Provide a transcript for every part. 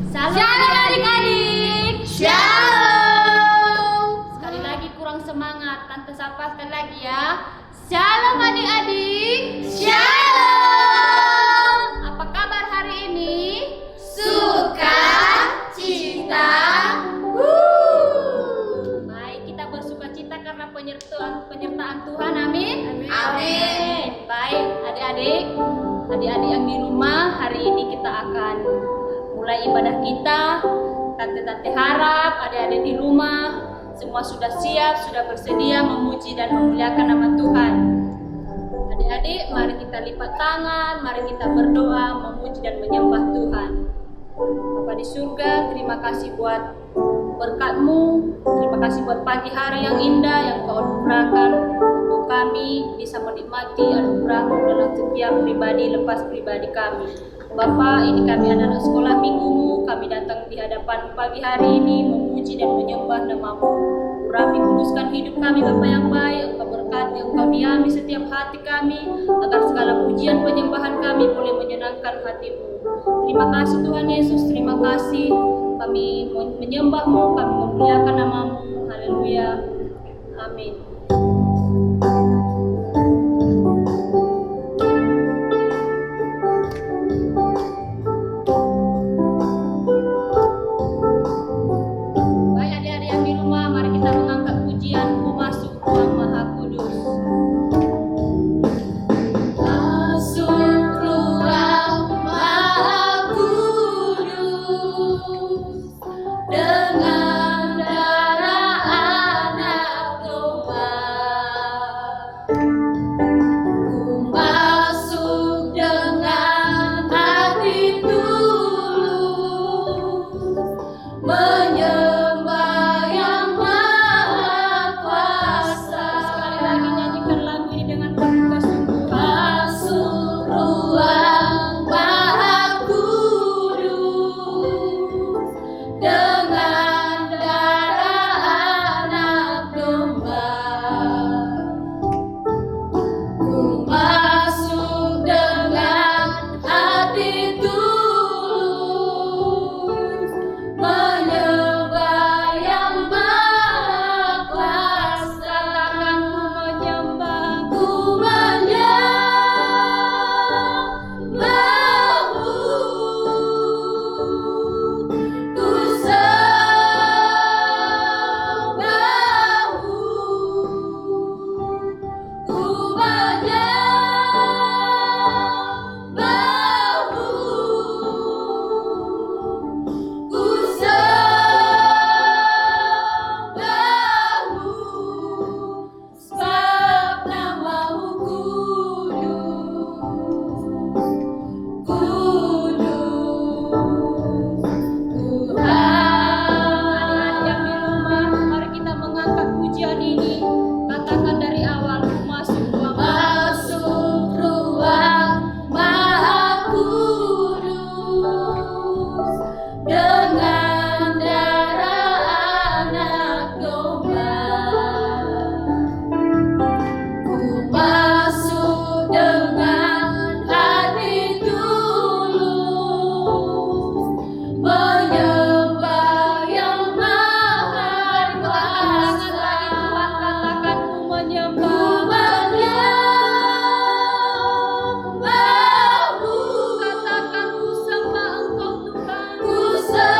Shalom adik-adik. Shalom. Sekali lagi kurang semangat, Tante sapa sekali lagi ya. Shalom adik-adik. Shalom. Apa kabar hari ini? Suka cita. Baik, kita bersuka cita karena penyertaan Tuhan. Amin. Amin. Baik, adik-adik yang di rumah, hari ini kita akan mulai ibadah kita. Tante-tante harap adik-adik di rumah semua sudah siap, sudah bersedia memuji dan memuliakan nama Tuhan. Adik-adik, mari kita lipat tangan, mari kita berdoa, memuji dan menyembah Tuhan. Bapa di surga, terima kasih buat berkat-Mu, terima kasih buat pagi hari yang indah yang Kau anugerahkan untuk kami bisa menikmati anugerah-Mu dalam setiap pribadi lepas pribadi kami. Bapa, ini kami anak-anak sekolah minggu-Mu, kami datang di hadapan pagi hari ini memuji dan menyembah nama-Mu. Urapi kuduskan hidup kami Bapa yang baik, Engkau berkati, Engkau diami setiap hati kami, agar segala pujian penyembahan kami boleh menyenangkan hati-Mu. Terima kasih Tuhan Yesus, terima kasih. Kami menyembah-Mu, kami memuliakan nama-Mu. Haleluya. Amin. Baik adik-adik yang di rumah, mari kita mengangkat pujian-Ku masuk ruang Maha Kudus. Masuk ruang Maha Kudus dengan darah anak domba. Ku masuk dengan hati tulus, menyembah yang Maha Kuasa. Sekali lagi nyanyikan lagu ini dengan penuh kesungguhan. Masuk ruang Maha Kudus dengan darah anak domba. Ku masuk dengan hati tulus, menyembah yang Maha Kuasa. Katakan ku menyembah. Ku menyembah-Mu, ku sembah-Mu, ku menyembah-Mu, ku sembah-Mu, sebab nama-Mu kudus, kudus, Adik-adik yang Tuhan. di rumah, mari kita mengangkat pujian ini. Katakan dari awal, ku masuk ruang Masuk ruang Maha Kudus dengan darah anak domba. Ku masuk dengan hati tulus, menyembah yang Maha Angkat Kuasa. lagi Tuhan, katakan ku Ku menyembah. menyembah-Mu, Katakan ku sembah Engkau Tuhan. ku sembah-Mu,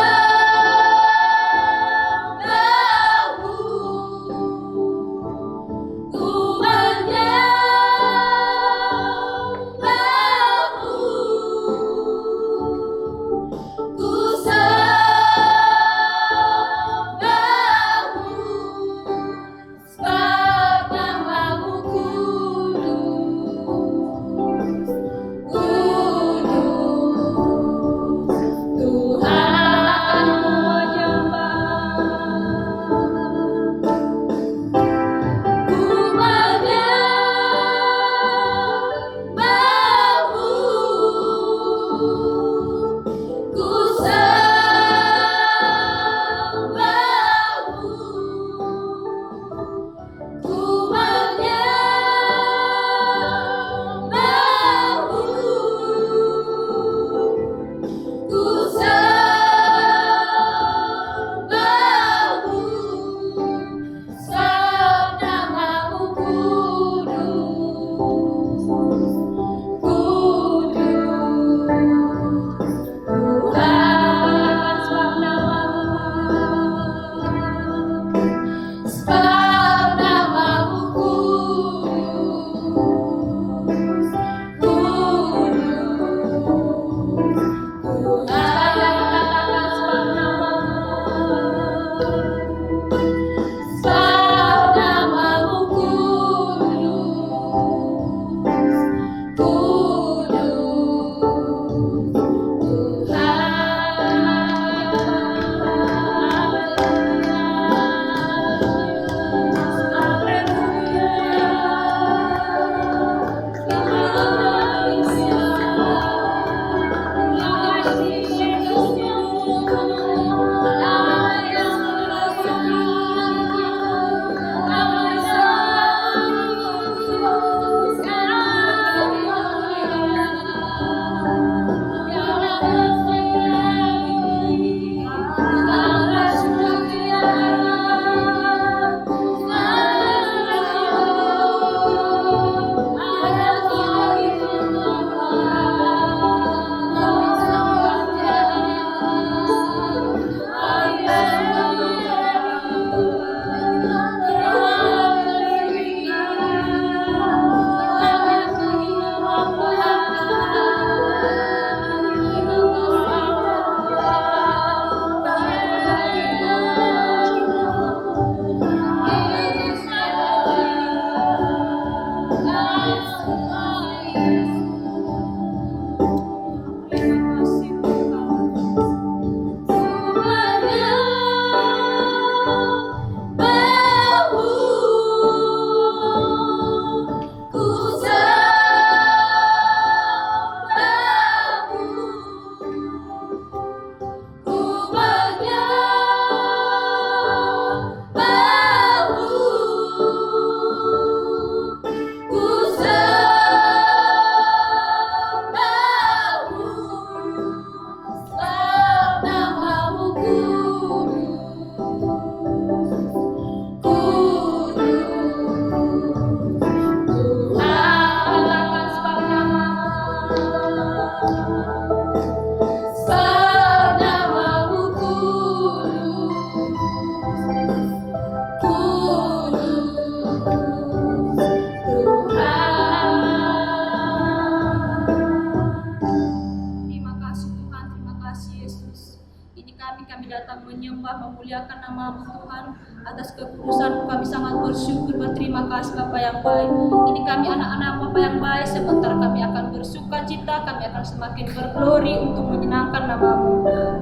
Yesus. Ini kami datang menyembah, memuliakan nama-Mu Tuhan. Atas kekudusan kami sangat bersyukur, berterima kasih Bapa yang baik. Ini kami anak-anak Bapa yang baik, sebentar kami akan bersuka cita, kami akan semakin berglori untuk menyenangkan nama-Mu.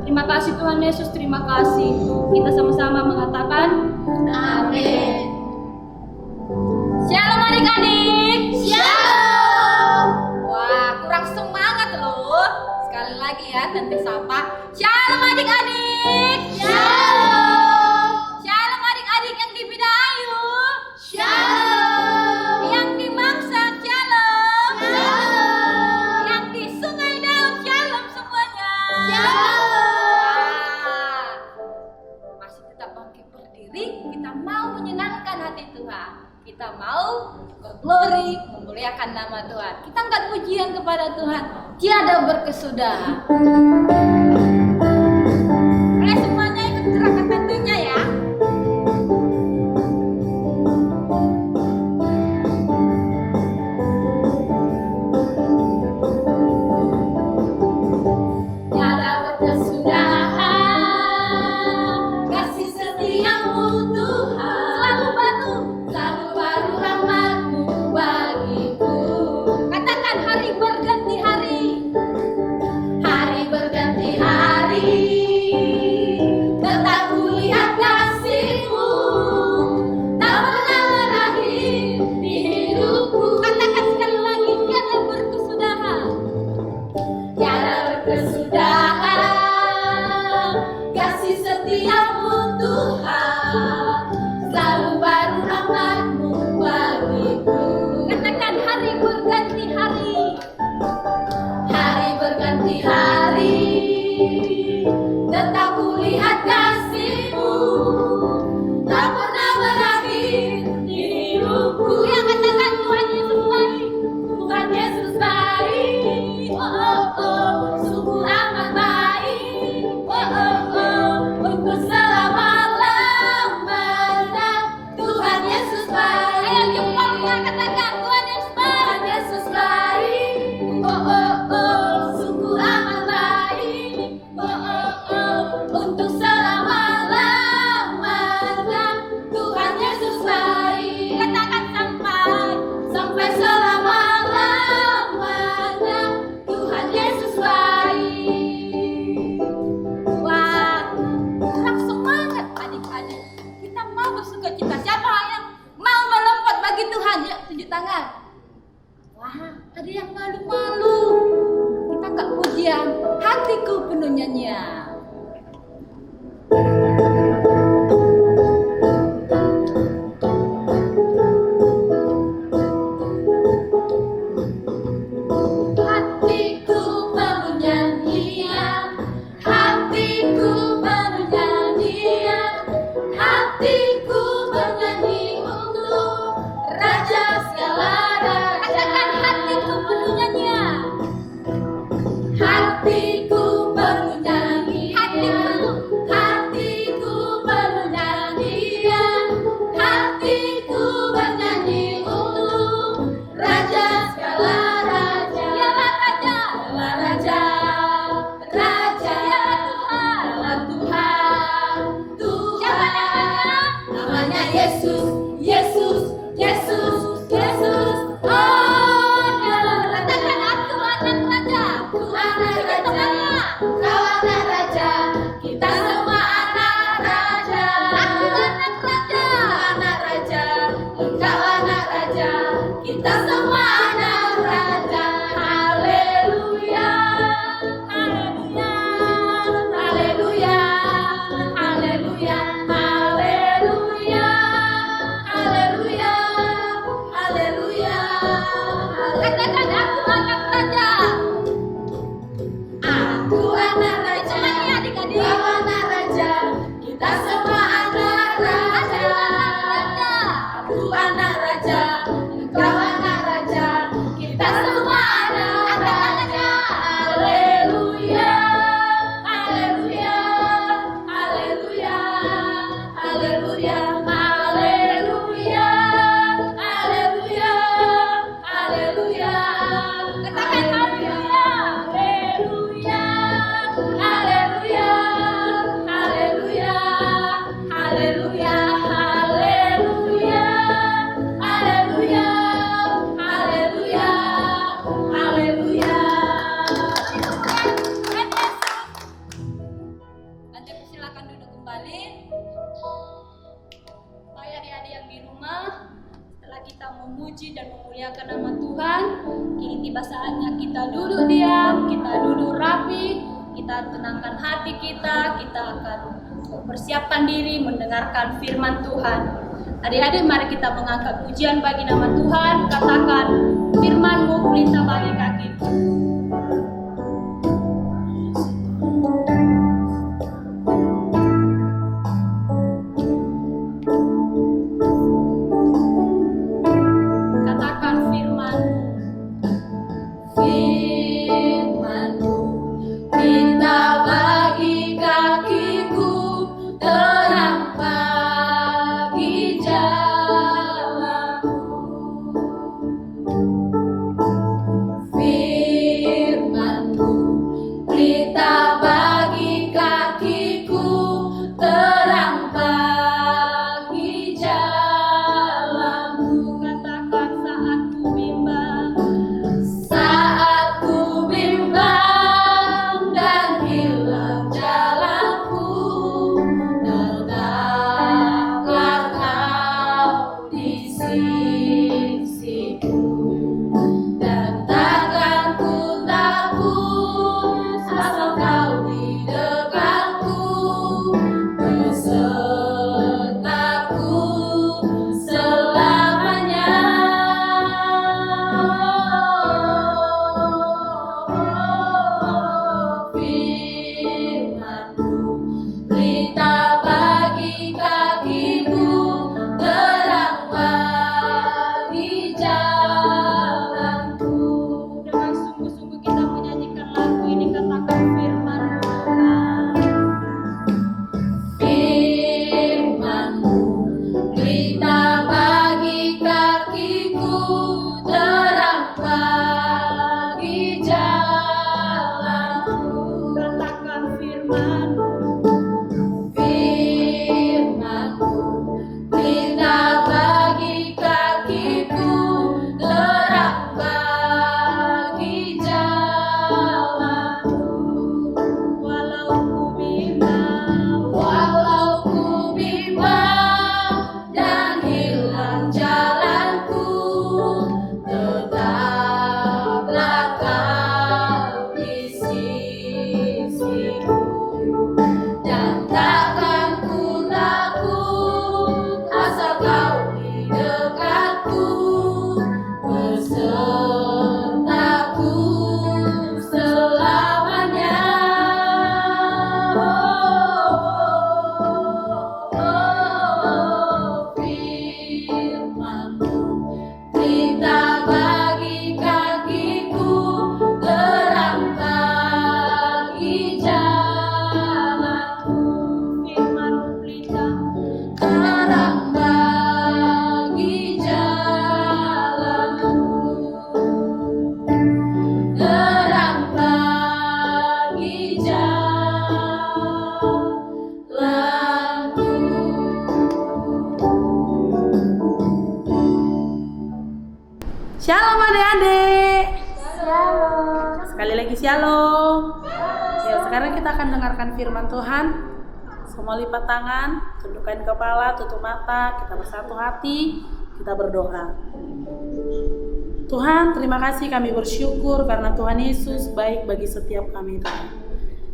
Terima kasih Tuhan Yesus, terima kasih. Kita sama-sama mengatakan Amin. Shalom adik-adik. Shalom. Wah, kurang semangat loh. Sekali lagi ya, Tante sapa. Shalom adik-adik. Shalom. Shalom adik-adik yang di Bidayu. Shalom. Yang di Mangsa, shalom. Shalom. Yang di Sungai Daun, shalom semuanya. Shalom. Wah, masih tetap bangkit berdiri. Kita mau menyenangkan hati Tuhan. Kita mau berglori, memuliakan nama Tuhan. Kita angkat pujian kepada Tuhan. Tiada berkesudahan. Oke, semuanya ikut gerakan tentunya ya. Tiada berkesudahan kasih setiamu Tuhan, selalu baru rahmat-Mu bagiku. Katakan hari berganti hari. Hari berganti hari, tetap kulihat kasih-Mu, tak pernah berakhir di hidupku. Katakan sekali lagi, tiada berkesudahan. Tiada berkesudahan kasih setiamu Tuhan, selalu baru rahmat-Mu bagiku. Katakan hari berganti hari. Hari berganti hari, tetap kulihat kasih-Mu, tak pernah berakhir di hidupku. Yang katakan Tuhan Yesus baik. Tuhan Yesus baik, oh oh oh, sungguh amat baik, oh oh oh, untuk selama-lamanya. Tuhan Yesus baik. Ayo jempolnya katakan Tuhan Yesus baik. Tuhan Yesus baik, oh oh oh, sungguh amat baik, oh oh oh, untuk selama-lamanya. Tuhan Yesus baik. Katakan Sampai selama-lamanya Tuhan Yesus baik. wah, kurang semangat adik-adik. Kita mau bersuka cita. Siapa yang mau melompat bagi Tuhan? Yuk tunjuk tangan. Wah, ada yang malu-malu. Kita angkat pujian. Hatiku penuh nyanyian. Hatiku penuh nyanyian, hatiku penuh nyanyian, hatiku bernyanyi untuk Raja segala raja. Katakan hatiku penuh nyanyian. Hatiku penuh nyanyian, Hatiku hatiku penuh nyanyian, hatiku bernyanyi untuk Raja segala raja. Dialah Raja. Dialah Raja, Raja, Dialah Tuhan. Dialah kembali. Baik adik-adik yang di rumah, setelah kita memuji dan memuliakan nama Tuhan, kini tiba saatnya kita duduk diam, kita duduk rapi, kita tenangkan hati kita akan persiapkan diri mendengarkan firman Tuhan. Adik-adik, mari kita mengangkat pujian bagi nama Tuhan, katakan firman-Mu pelita bagi kakiku. Shalom adik-adik. Shalom. Sekali lagi shalom. Ya, sekarang kita akan dengarkan firman Tuhan. Semua lipat tangan, tundukkan kepala, tutup mata, kita bersatu hati, kita berdoa. Tuhan, terima kasih, kami bersyukur karena Tuhan Yesus baik bagi setiap kami, Tuhan.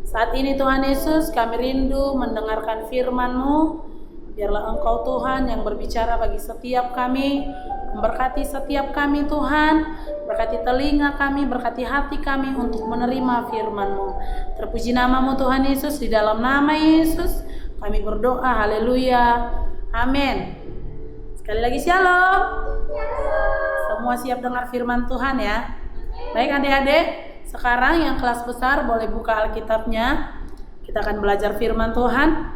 Saat ini Tuhan Yesus, kami rindu mendengarkan firman-Mu. Biarlah Engkau Tuhan yang berbicara bagi setiap kami, memberkati setiap kami Tuhan, berkati telinga kami, berkati hati kami untuk menerima firman-Mu. Terpuji nama-Mu Tuhan Yesus, di dalam nama Yesus kami berdoa, haleluya, amin. Sekali lagi shalom. Semua siap dengar firman Tuhan ya. Baik adik-adik, sekarang yang kelas besar boleh buka Alkitabnya. Kita akan belajar firman Tuhan.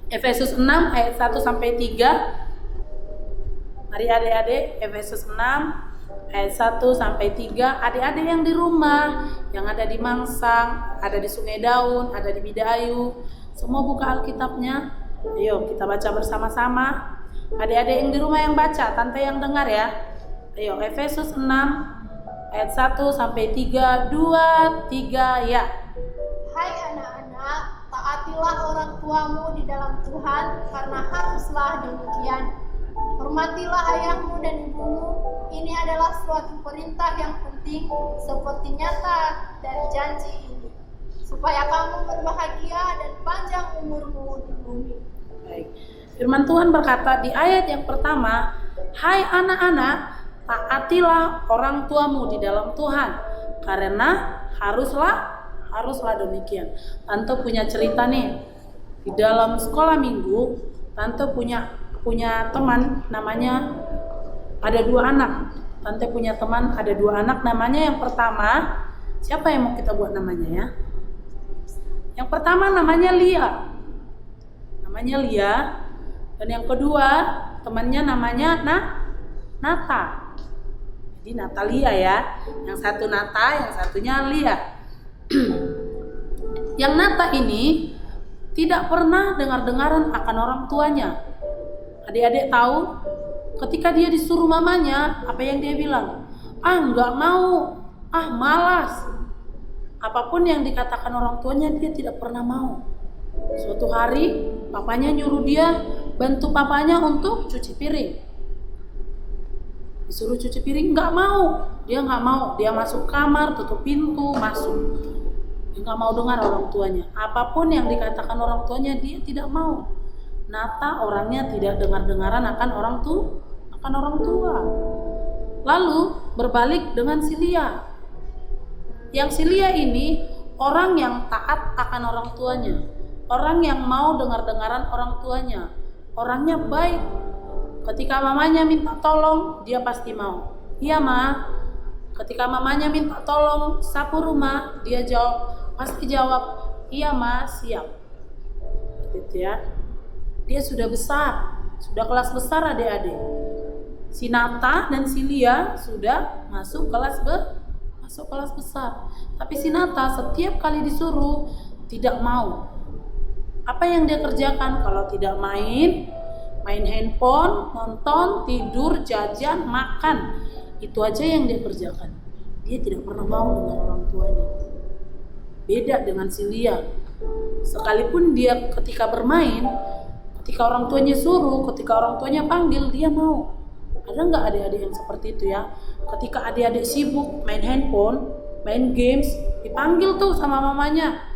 Efesus 6 ayat 1 sampai 3. Mari adik-adik, Efesus 6 ayat 1 sampai 3. Adik-adik yang di rumah, yang ada di Mangsang, ada di Sungai Daun, ada di Bidayu, semua buka Alkitabnya. Ayo kita baca bersama-sama. Adik-adik yang di rumah yang baca, tante yang dengar ya. Ayo, Efesus 6 ayat 1 sampai 3. 2, 3 ya. Hai anak-anak, taatilah orang tua tuamu di dalam Tuhan, karena haruslah demikian. Hormatilah ayahmu dan ibumu. Ini adalah suatu perintah yang penting, seperti nyata dari janji ini, supaya kamu berbahagia dan panjang umurmu di bumi. Baik. Firman Tuhan berkata di ayat yang pertama, hai anak-anak, taatilah orang tuamu di dalam Tuhan, karena haruslah demikian. Tante punya cerita nih, di dalam sekolah minggu, Tante punya teman namanya ada 2 anak. Tante punya teman ada 2 anak, namanya yang pertama, siapa yang mau kita buat namanya ya? Yang pertama namanya Lia. Dan yang kedua temannya namanya Nata. Jadi Natalia ya. Yang satu Nata, yang satunya Lia. Yang Nata ini tidak pernah dengar-dengaran akan orang tuanya. Adik-adik tahu, ketika dia disuruh mamanya, apa yang dia bilang? Nggak mau, malas. Apapun yang dikatakan orang tuanya, dia tidak pernah mau. Suatu hari, papanya nyuruh dia bantu papanya untuk cuci piring. Disuruh cuci piring, nggak mau. Dia nggak mau. Dia masuk kamar, tutup pintu, masuk. Dia nggak mau dengar orang tuanya. Apapun yang dikatakan orang tuanya, dia tidak mau. Nata orangnya tidak dengar-dengaran akan orang tua. Lalu berbalik dengan si Lia. Yang si Lia ini orang yang taat akan orang tuanya, orang yang mau dengar-dengaran orang tuanya, orangnya baik. Ketika mamanya minta tolong, dia pasti mau. Iya ma. Ketika mamanya minta tolong sapu rumah, dia pasti jawab, iya ma, siap. Gitu ya. Dia sudah besar, sudah kelas besar adik-adik. Si Nata dan si Lia sudah masuk kelas besar. Tapi si Nata setiap kali disuruh tidak mau. Apa yang dia kerjakan kalau tidak main handphone, nonton, tidur, jajan, makan. Itu aja yang dia kerjakan. Dia tidak pernah mau dengan orang tuanya. Beda dengan si Lia. Sekalipun dia ketika bermain, ketika orang tuanya suruh, ketika orang tuanya panggil, dia mau. Ada nggak adik-adik yang seperti itu ya? Ketika adik-adik sibuk main handphone, main games, dipanggil tuh sama mamanya,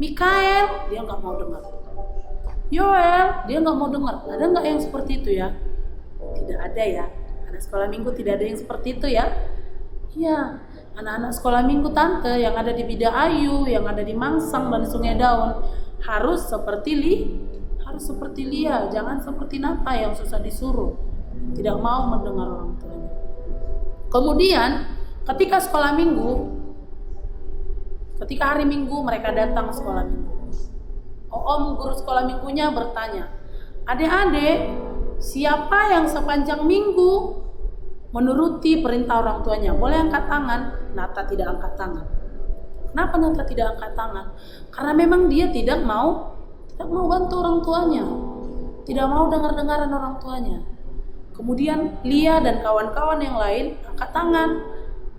Mikael, dia nggak mau dengar. Yoel, dia nggak mau dengar. Ada nggak yang seperti itu ya? Tidak ada ya. Anak sekolah minggu tidak ada yang seperti itu ya? Iya, anak-anak sekolah minggu tante yang ada di Bida Ayu, yang ada di Mangsang dan Sungai Daun harus seperti Lia, jangan seperti Nata yang susah disuruh, tidak mau mendengar orang tuanya. Kemudian ketika hari Minggu mereka datang sekolah minggu. Guru sekolah minggunya bertanya, adik-adik, siapa yang sepanjang minggu menuruti perintah orang tuanya? Boleh angkat tangan. Nata tidak angkat tangan. Kenapa Nata tidak angkat tangan? Karena memang dia tidak mau bantu orang tuanya, tidak mau dengar-dengaran orang tuanya. Kemudian Lia dan kawan-kawan yang lain angkat tangan.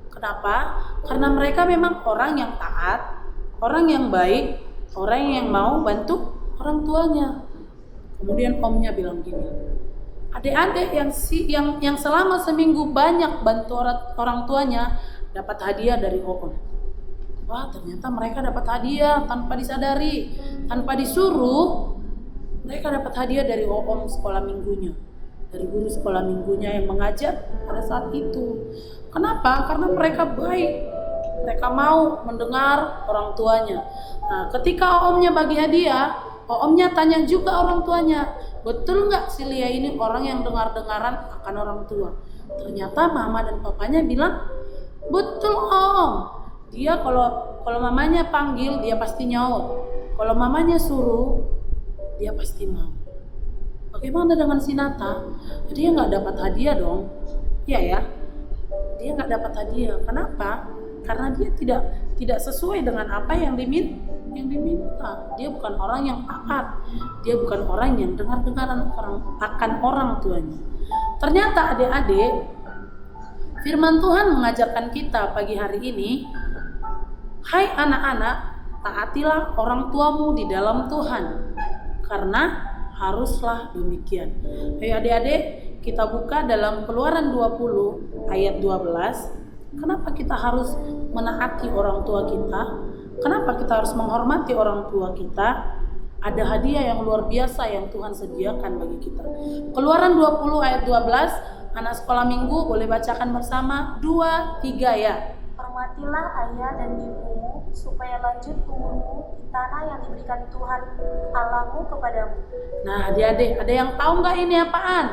Kenapa? Karena mereka memang orang yang taat, orang yang baik, orang yang mau bantu orang tuanya. Kemudian omnya bilang gini, adik-adik yang selama seminggu banyak bantu orang tuanya dapat hadiah dari om. Wah, ternyata mereka dapat hadiah tanpa disadari, tanpa disuruh. Mereka dapat hadiah dari om sekolah minggunya, dari guru sekolah minggunya yang mengajar pada saat itu. Kenapa? Karena mereka baik, mereka mau mendengar orang tuanya. Nah, ketika omnya bagi hadiah, omnya tanya juga orang tuanya, betul nggak si Lia ini orang yang dengar-dengaran akan orang tua? Ternyata mama dan papanya bilang, betul om. Dia kalau mamanya panggil dia pasti nyaut. Kalau mamanya suruh dia pasti mau. Bagaimana dengan si Nata? Dia nggak dapat hadiah dong. Iya ya. Dia nggak dapat hadiah. Kenapa? Karena dia tidak sesuai dengan apa yang diminta. Dia bukan orang yang taat. Dia bukan orang yang dengar-dengaran akan orang tuanya. Ternyata adik-adik, firman Tuhan mengajarkan kita pagi hari ini, hai anak-anak, taatilah orang tuamu di dalam Tuhan, karena haruslah demikian. Ayo adik-adik, kita buka dalam Keluaran 20 ayat 12. Kenapa kita harus menaati orang tua kita? Kenapa kita harus menghormati orang tua kita? Ada hadiah yang luar biasa yang Tuhan sediakan bagi kita. Keluaran 20 ayat 12, anak sekolah minggu boleh bacakan bersama 2, 3 ya. Hormatilah ayah dan ibumu, supaya lanjut umurmu di tanah yang diberikan Tuhan Allahmu kepadamu. Nah adik-adik, ada yang tahu nggak ini apaan?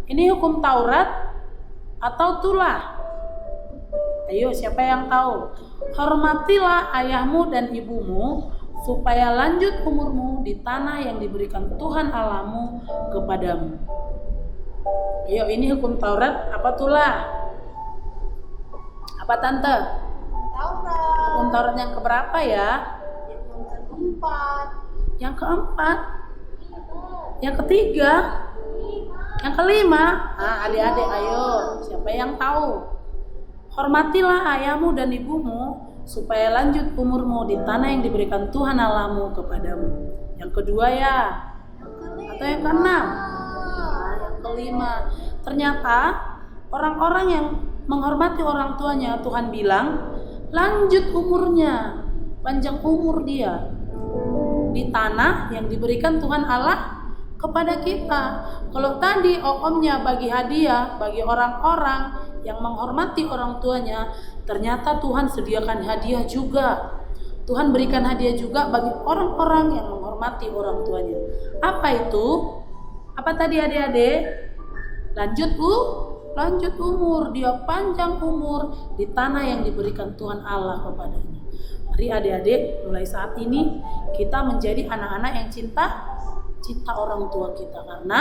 Ini hukum Taurat atau tulah? Ayo, siapa yang tahu? Hormatilah ayahmu dan ibumu, supaya lanjut umurmu di tanah yang diberikan Tuhan Allahmu kepadamu. Ayo, ini hukum Taurat apa tulah? Apa tante? Taurat. Hukum Taurat yang keberapa ya? Yang keempat. Yang keempat? Yang ketiga? Yang kelima? Nah, adik-adik ayo, siapa yang tahu? Hormatilah ayahmu dan ibumu, supaya lanjut umurmu di tanah yang diberikan Tuhan Allahmu kepadamu. Yang kedua ya? Atau yang keenam? Nah, yang kelima. Ternyata orang-orang yang menghormati orang tuanya, Tuhan bilang, lanjut umurnya, panjang umur dia di tanah yang diberikan Tuhan Allah kepada kita. Kalau tadi omnya bagi hadiah bagi orang-orang yang menghormati orang tuanya, ternyata Tuhan sediakan hadiah juga. Tuhan berikan hadiah juga bagi orang-orang yang menghormati orang tuanya. Apa itu? Apa tadi adik-adik? Lanjut umur, dia panjang umur di tanah yang diberikan Tuhan Allah kepadanya. Mari adik-adik, mulai saat ini kita menjadi anak-anak yang cinta orang tua kita. Karena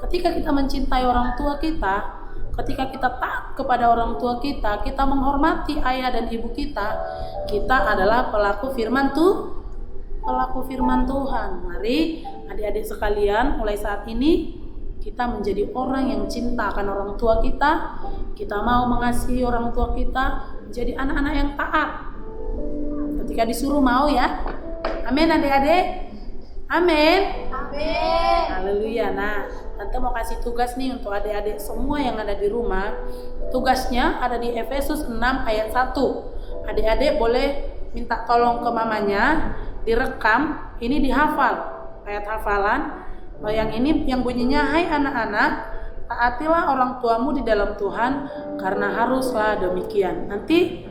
ketika kita mencintai orang tua kita, ketika kita taat kepada orang tua kita, kita menghormati ayah dan ibu kita adalah pelaku firman Tuhan. Mari adik-adik sekalian, mulai saat ini kita menjadi orang yang cinta akan orang tua kita. Kita mau mengasihi orang tua kita, menjadi anak-anak yang taat. Ketika disuruh mau ya. Amin adik-adik. Amin. Amin. Haleluya. Nah, tante mau kasih tugas nih untuk adik-adik semua yang ada di rumah. Tugasnya ada di Efesus 6 ayat 1. Adik-adik boleh minta tolong ke mamanya, direkam, ini dihafal, ayat hafalan. Yang ini yang bunyinya, hai anak-anak, taatilah orang tuamu di dalam Tuhan, karena haruslah demikian. Nanti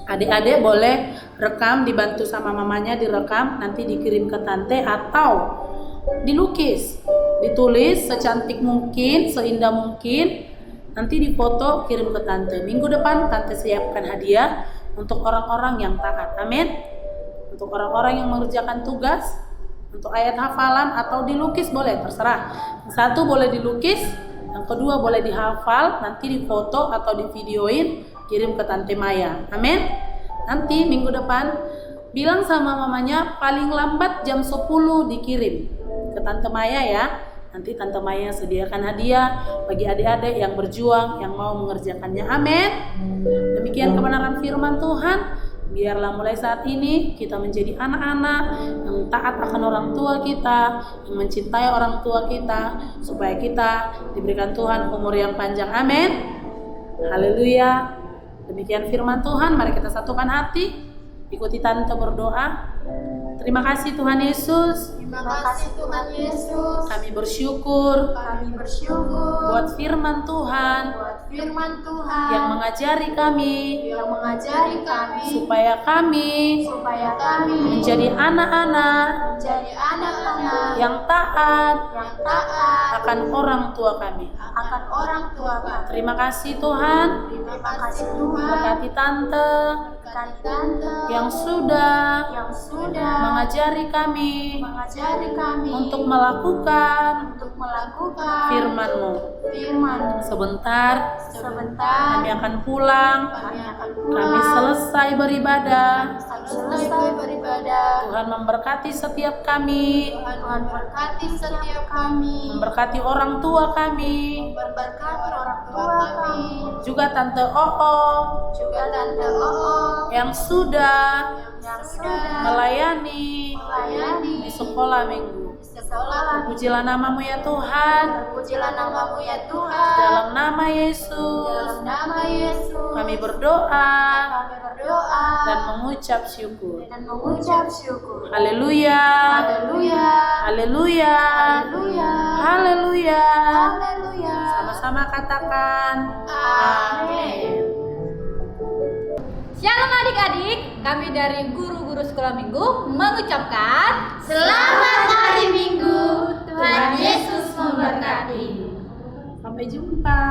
adik-adik boleh rekam, dibantu sama mamanya direkam, nanti dikirim ke tante atau dilukis, ditulis secantik mungkin, seindah mungkin, nanti difoto kirim ke tante. Minggu depan tante siapkan hadiah untuk orang-orang yang taat. Amin. Untuk orang-orang yang mengerjakan tugas, untuk ayat hafalan atau dilukis boleh, terserah. Yang satu boleh dilukis, yang kedua boleh dihafal, nanti difoto atau divideoin, kirim ke Tante Maya. Amin. Nanti minggu depan bilang sama mamanya paling lambat jam 10 dikirim ke Tante Maya ya. Nanti Tante Maya sediakan hadiah bagi adik-adik yang berjuang, yang mau mengerjakannya. Amin. Demikian kebenaran firman Tuhan. Biarlah mulai saat ini kita menjadi anak-anak yang taat akan orang tua kita, yang mencintai orang tua kita, supaya kita diberikan Tuhan umur yang panjang. Amin. Haleluya. Demikian firman Tuhan. Mari kita satukan hati, ikuti tante berdoa. Terima kasih Tuhan Yesus. Terima kasih Tuhan Yesus. Kami bersyukur buat firman Tuhan Buat firman Tuhan yang mengajari kami supaya kami menjadi anak-anak yang taat akan orang tua kami. Terima kasih Tuhan. Berkati tante yang sudah mengajari kami untuk melakukan firman-Mu. Sebentar kami akan pulang. Kami selesai beribadah. Tuhan memberkati setiap kami. Memberkati orang tua kami. Juga Tante Oo yang sudah melayani di sekolah minggu. Sekolah. Pujilah namamu ya Tuhan. Pujilah namamu ya Di Tuhan. dalam nama Yesus Dalam nama Yesus. kami berdoa Kami berdoa dan mengucap syukur. dan mengucap syukur. Haleluya. Haleluya. Haleluya. Haleluya. Haleluya. Haleluya. Sama-sama katakan Amin. Shalom adik-adik, kami dari guru-guru sekolah minggu mengucapkan Selamat hari Minggu. Tuhan Yesus memberkati. Sampai jumpa.